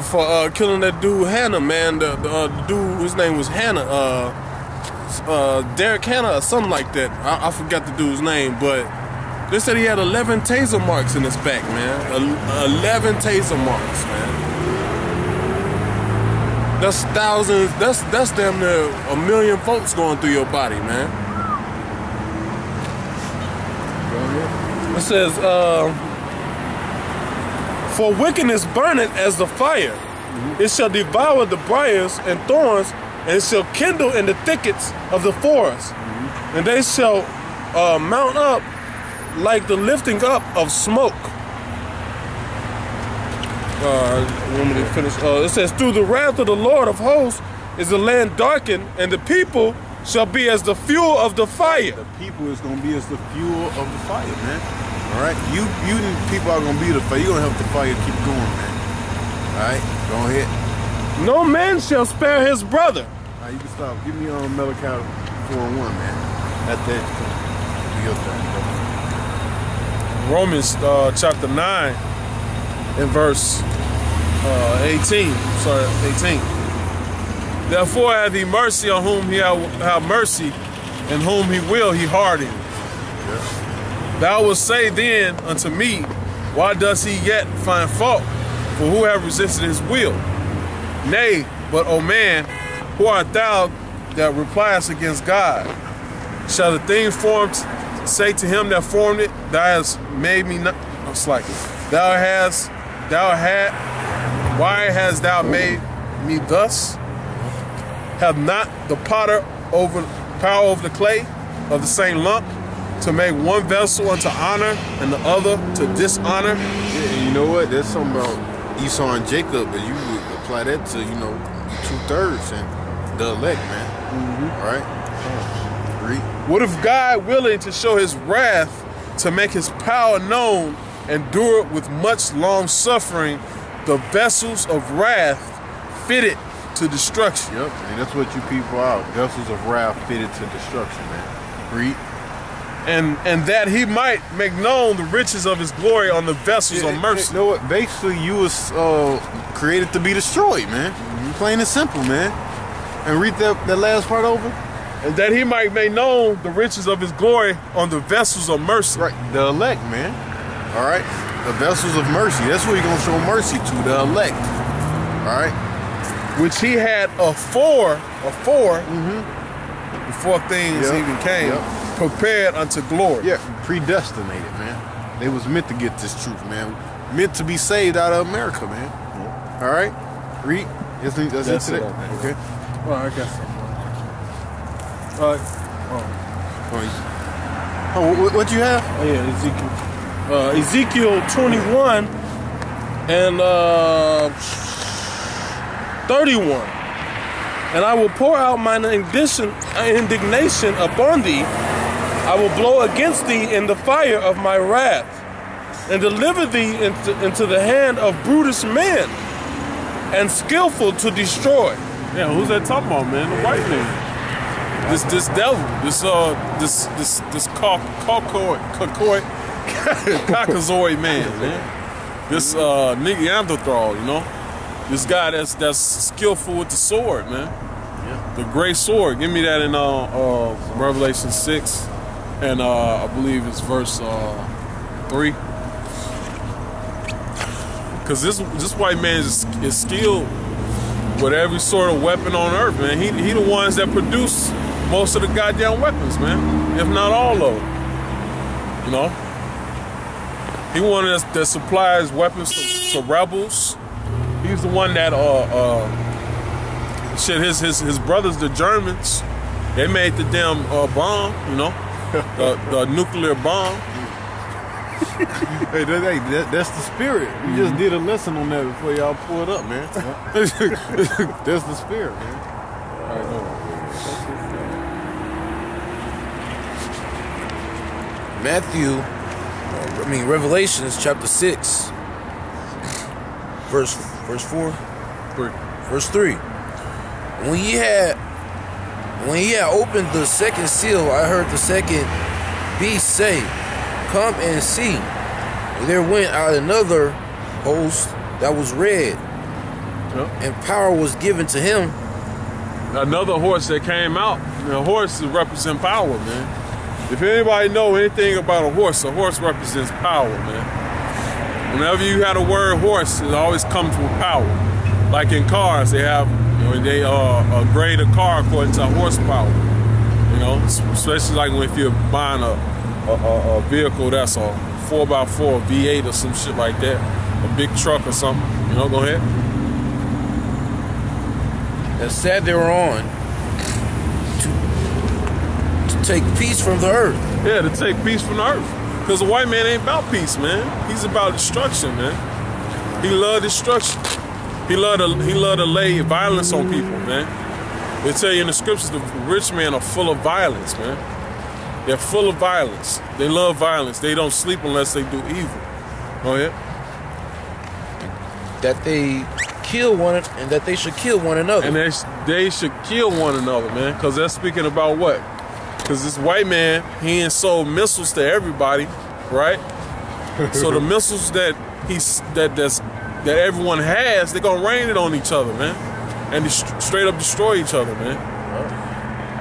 for killing that dude Hannah, man. The dude, his name was Hannah. Derek Hannah or something like that. I forgot the dude's name, but they said he had 11 taser marks in his back, man. 11 taser marks, man. That's thousands. That's damn near 1 million folks going through your body, man. It says, for wickedness burneth as the fire. It shall devour the briars and thorns, and it shall kindle in the thickets of the forest. And they shall mount up like the lifting up of smoke. Let me finish. It says, through the wrath of the Lord of hosts is the land darkened, and the people shall be as the fuel of the fire. The people is going to be as the fuel of the fire, man. All right? You people are going to be the fire. You're going to help the fire keep going, man. All right? Go ahead. No man shall spare his brother. All right, you can stop. Give me Malachi 4:1, man. That's that. Do your thing, bro. Romans chapter 9 and verse 18. Sorry, 18. Therefore hath he mercy on whom he have mercy, and whom he will he harden. Yes. Thou wilt say then unto me, why does he yet find fault? For who have resisted his will? Nay, but O man, who art thou that repliest against God? Shall the thing formed say to him that formed it, thou hast made me not? I'm slacking. Why hast thou made me thus? Have not the potter power over the clay of the same lump, to make one vessel unto honor and the other to dishonor? Yeah, you know what? There's something about Esau and Jacob, and you would apply that to, 2/3 and the elect, man. All right? Read. What if God, willing to show his wrath, to make his power known, endured with much long suffering the vessels of wrath fitted to destruction? Yep, and that's what you people are. Vessels of wrath fitted to destruction, man. Read. And that he might make known the riches of his glory on the vessels of mercy. You know what? Basically, you was created to be destroyed, man. Plain and simple, man. And read that last part over. And that he might make known the riches of his glory on the vessels of mercy. Right, the elect, man. All right? The vessels of mercy. That's what he's going to show mercy to, the elect. All right? Which he had before things even came, prepared unto glory. Yeah, predestinated, man. They was meant to get this truth, man. Meant to be saved out of America, man. All right? Read. That's it today. Okay. Well, I guess so. What you have? Oh, yeah, Ezekiel 21 and 31. And I will pour out mine indignation upon thee. I will blow against thee in the fire of my wrath, and deliver thee into the hand of brutish men, and skillful to destroy. Yeah, who's that talking about, man? The white man. This devil, this Caucasoid man. This Neanderthal, This guy that's skillful with the sword, man. Yeah. The great sword. Give me that in Revelation 6, and I believe it's verse 3. Because this white man is skilled with every sort of weapon on earth, man. He the ones that produce most of the goddamn weapons, man. If not all of them. He one that supplies weapons to rebels. He's the one that his brothers, the Germans, they made the damn bomb, the nuclear bomb. Hey, that's the spirit. You just did a lesson on that before y'all pulled up, man. That's the spirit, man. Revelations chapter 6, verse 4, verse 3. When he had opened the second seal, I heard the second beast say, come and see. And there went out another host that was red, and power was given to him. Another horse that came out. The horse represents power, man. If anybody know anything about a horse represents power, man. Whenever you have the word horse, it always comes with power. Like in cars, they have, they grade a car according to horsepower. You know, especially like if you're buying a vehicle that's a 4x4 V8 or some shit like that, a big truck or something. You know, go ahead. That said they were on to take peace from the earth. Yeah, to take peace from the earth. Because the white man ain't about peace, man. He's about destruction, man. He love destruction. He love to lay violence on people, man. They tell you in the scriptures the rich men are full of violence, man. They're full of violence. They love violence. They don't sleep unless they do evil. Go ahead. That they kill and that they should kill one another. And they should kill one another, man. Because they're speaking about what? Because this white man, he ain't sold missiles to everybody, right? So the missiles that everyone has, they're gonna rain it on each other, man, and straight up destroy each other, man.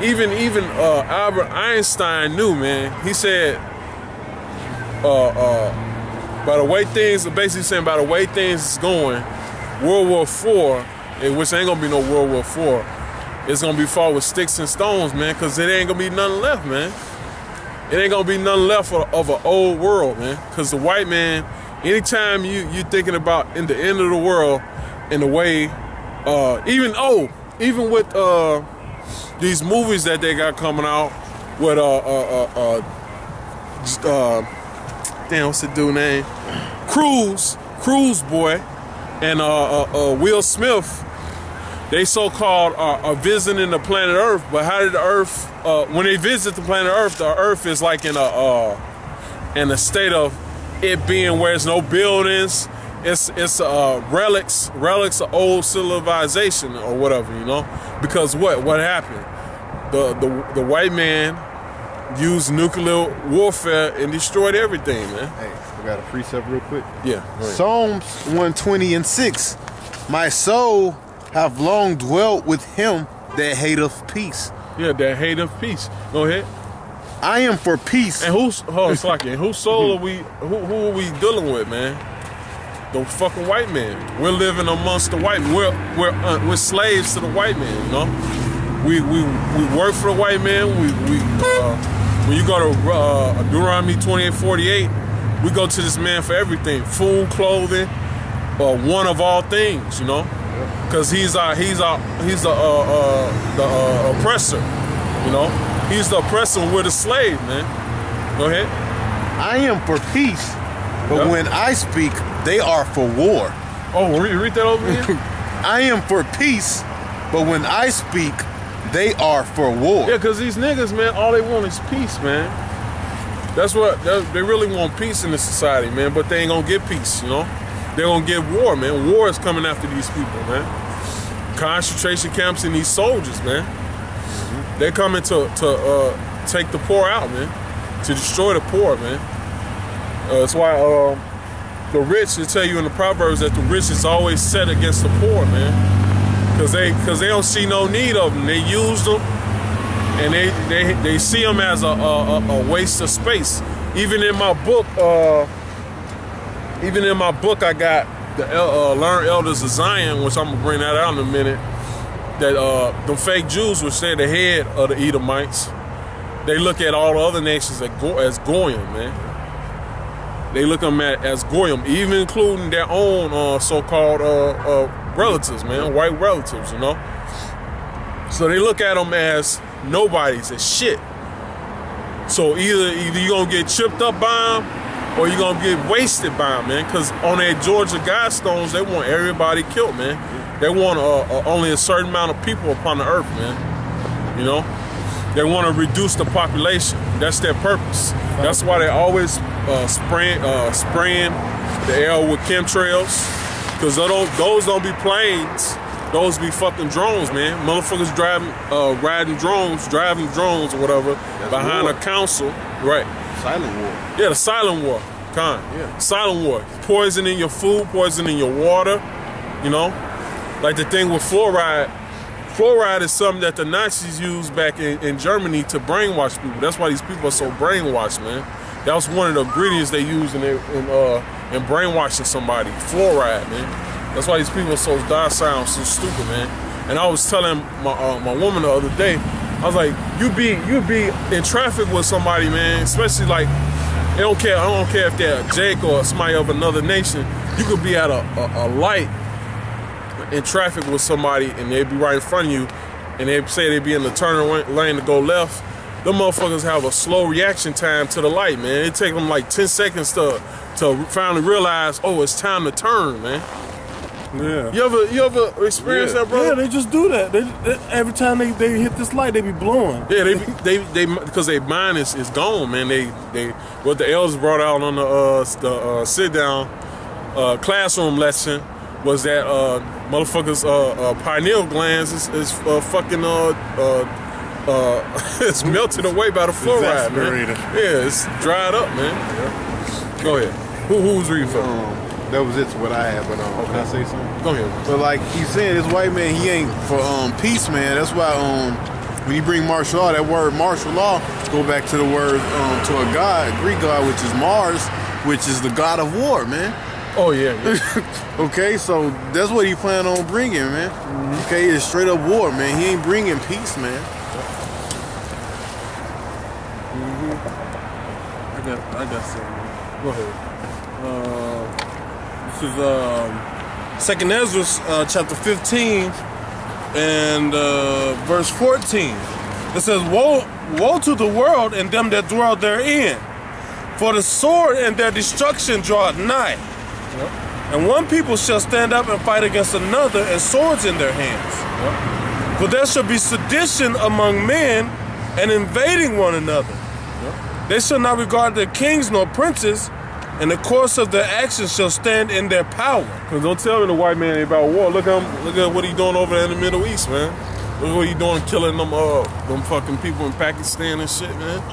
Even Albert Einstein knew, man. He said, by the way things, basically saying by the way things is going, World War IV, which ain't gonna be no World War IV, it's gonna be fought with sticks and stones, man, because it ain't gonna be nothing left, man. It ain't gonna be nothing left of an old world, man. Because the white man, anytime you thinking about in the end of the world, in the way, even with these movies that they got coming out with damn, what's the dude name? Cruise boy, and Will Smith. They so-called are visiting the planet Earth, but how did the Earth? When they visit the planet Earth, the Earth is like in a state of it being where there's no buildings. It's relics of old civilization or whatever, you know. Because what happened? The white man used nuclear warfare and destroyed everything, man. Hey, I got a precept real quick. Yeah. Psalms 120:6. My soul have long dwelt with him that hateth peace. Yeah, that hateth peace. Go ahead. I am for peace. And whose soul are we? Who are we dealing with, man? The fucking white man. We're living amongst the white. We're slaves to the white man. You know, we work for the white man. When you go to Deuteronomy 28:48, we go to this man for everything: food, clothing, one of all things. You know. Because he's the oppressor, you know. He's the oppressor and we're the slave, man. Go ahead. I am for peace, but when I speak, they are for war. Oh, read that over again? I am for peace, but when I speak, they are for war. Yeah, because these niggas, man, all they want is peace, man. That's what they really want, peace in this society, man. But they ain't gonna get peace, you know. They're gonna get war, man. War is coming after these people, man. Concentration camps and these soldiers, man. They're coming to take the poor out, man. To destroy the poor, man. That's why the rich, they tell you in the Proverbs that the rich is always set against the poor, man. Because they don't see no need of them. They use them, and they see them as a waste of space. Even in my book, I got the Learned Elders of Zion, which I'm gonna bring that out in a minute. That the fake Jews, which they're the head of the Edomites, they look at all the other nations as Goyim, man. They look at them as Goyim, even including their own so-called relatives, man, white relatives, you know. So they look at them as nobodies, as shit. So either you're gonna get tripped up by them, or you're gonna get wasted by them, man. Because on their Georgia Guidestones, they want everybody killed, man. They want only a certain amount of people upon the earth, man. You know, they want to reduce the population. That's their purpose. That's why they always spraying the air with chemtrails. Because those don't be planes. Those be fucking drones, man. Motherfuckers driving drones or whatever. That's behind war. A council, right? Silent war. Yeah, the silent war, kind. Yeah. Silent war. Poisoning your food, poisoning your water, you know. Like the thing with fluoride. Fluoride is something that the Nazis used back in Germany to brainwash people. That's why these people are so brainwashed, man. That was one of the ingredients they used in brainwashing somebody. Fluoride, man. That's why these people are so docile and so stupid, man. And I was telling my woman the other day, I was like, you be in traffic with somebody, man, especially like, I don't care if they're Jake or somebody of another nation. You could be at a light in traffic with somebody and they'd be right in front of you and they say they be in the turn lane to go left. Them motherfuckers have a slow reaction time to the light, man. It take them like 10 seconds to finally realize, oh, it's time to turn, man. Yeah. You ever experience that, bro? Yeah, they just do that. They every time they hit this light, they be blowing. Yeah, they because their mind is gone, man. They what the elders brought out on the sit down classroom lesson was that motherfuckers pineal glands is fucking it's melted away by the fluoride, man. Yeah, it's dried up, man. Yeah. Go ahead. Who's reading for? That was it to what I had, but can I say something? Go ahead. But like he's saying, this white man, he ain't for peace, man. That's why when you bring martial law, that word martial law go back to the word to a god, a Greek god, which is Mars, which is the god of war, man. Oh yeah. Okay, so that's what he plan on bringing, man. Okay, it's straight up war, man. He ain't bringing peace, man. I got something. Go ahead. This is 2nd Ezra chapter 15 and verse 14. It says, Woe to the world and them that dwell therein, for the sword and their destruction draweth nigh. Yep. And one people shall stand up and fight against another, and swords in their hands. Yep. For there shall be sedition among men, and invading one another. Yep. They shall not regard their kings nor princes, and the course of their actions shall stand in their power. Cause don't tell me the white man ain't about war. Look at what he doing over there in the Middle East, man. Look what he doing, killing them fucking people in Pakistan and shit, man.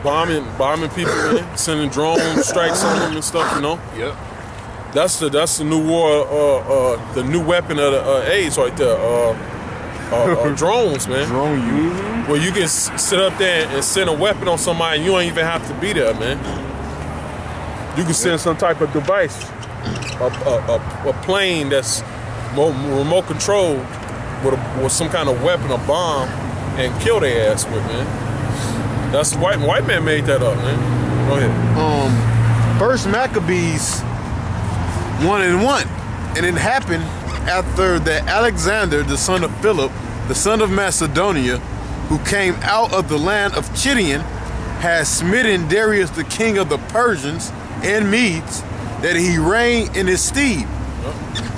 Bombing people, man. Sending drone strikes on them and stuff, you know. Yep. That's the new war, the new weapon of the age right there. Drones, man. Drone you. Where you can sit up there and send a weapon on somebody and you don't even have to be there, man. You can send some type of device, a plane that's remote controlled with some kind of weapon, a bomb, and kill their ass with, man. That's white man made that up, man. Go ahead. First Maccabees 1:1, and it happened after that Alexander, the son of Philip, the son of Macedonia, who came out of the land of Chidian, had smitten Darius, the king of the Persians and Medes, that he reigned in his stead,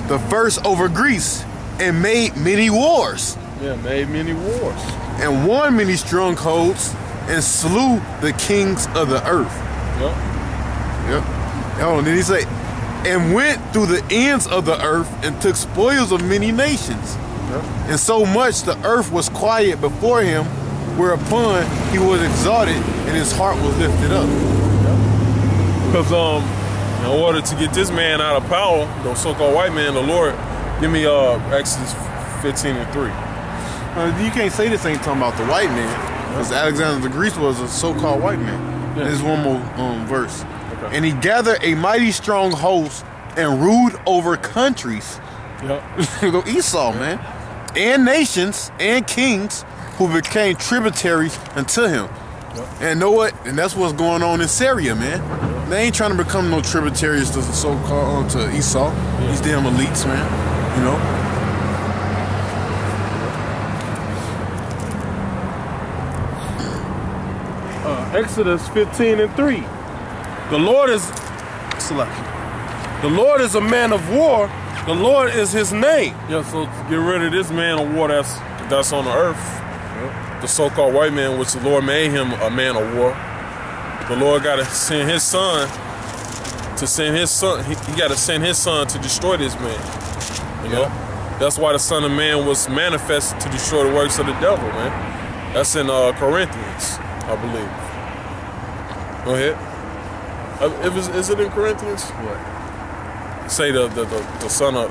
the first over Greece, and made many wars. Yeah, made many wars. And won many strongholds, and slew the kings of the earth. Yep. Oh, and then he say, and went through the ends of the earth, and took spoils of many nations. Yep. And so much the earth was quiet before him, whereupon he was exalted, and his heart was lifted up. Because in order to get this man out of power, the so-called white man, the Lord, give me Exodus 15:3. You can't say this ain't talking about the white man, because Alexander the Greek was a so-called white man. Yeah. There's one more verse. Okay. And he gathered a mighty strong host and ruled over countries. Yep. Esau, man, and nations and kings who became tributaries unto him. Yep. And know what? And that's what's going on in Syria, man. They ain't trying to become no tributaries to the so-called to Esau. Yeah. These damn elites, man. You know. Exodus 15:3. The Lord is a man of war. The Lord is his name. Yeah, so to get rid of this man of war that's on the earth, the so-called white man, which the Lord made him a man of war, the Lord got to send his son he got to send his son to destroy this man. You know? That's why the Son of Man was manifested to destroy the works of the devil, man. That's in Corinthians, I believe. Go ahead. Is it in Corinthians? What? Say the son of